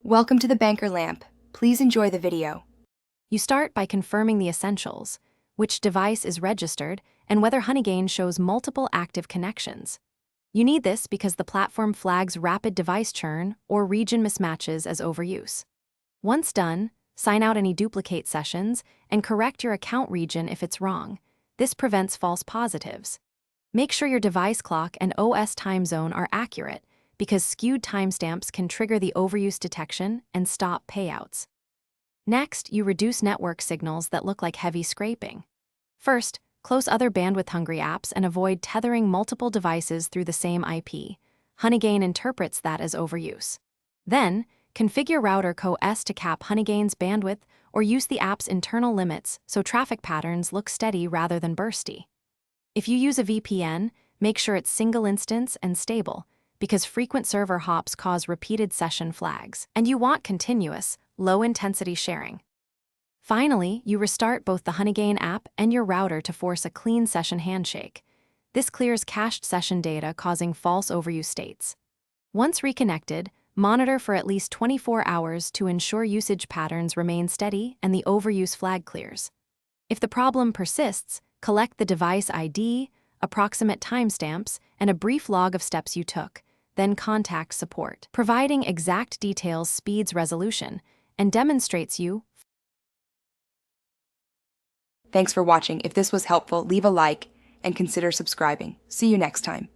Welcome to the Banker Lamp. Please enjoy the video. You start by confirming the essentials, which device is registered, and whether Honeygain shows multiple active connections. You need this because the platform flags rapid device churn or region mismatches as overuse. Once done, sign out any duplicate sessions and correct your account region if it's wrong. This prevents false positives. Make sure your device clock and OS time zone are accurate, because skewed timestamps can trigger the overuse detection and stop payouts. Next, you reduce network signals that look like heavy scraping. First, close other bandwidth-hungry apps and avoid tethering multiple devices through the same IP. Honeygain interprets that as overuse. Then, configure router co-s to cap Honeygain's bandwidth or use the app's internal limits so traffic patterns look steady rather than bursty. If you use a VPN, make sure it's single instance and stable, because frequent server hops cause repeated session flags, and you want continuous, low-intensity sharing. Finally, you restart both the Honeygain app and your router to force a clean session handshake. This clears cached session data causing false overuse states. Once reconnected, monitor for at least 24 hours to ensure usage patterns remain steady and the overuse flag clears. If the problem persists, collect the device ID, approximate timestamps, and a brief log of steps you took. Then contact support. Providing exact details speeds resolution and demonstrates you. Thanks for watching. If this was helpful, leave a like and consider subscribing. See you next time.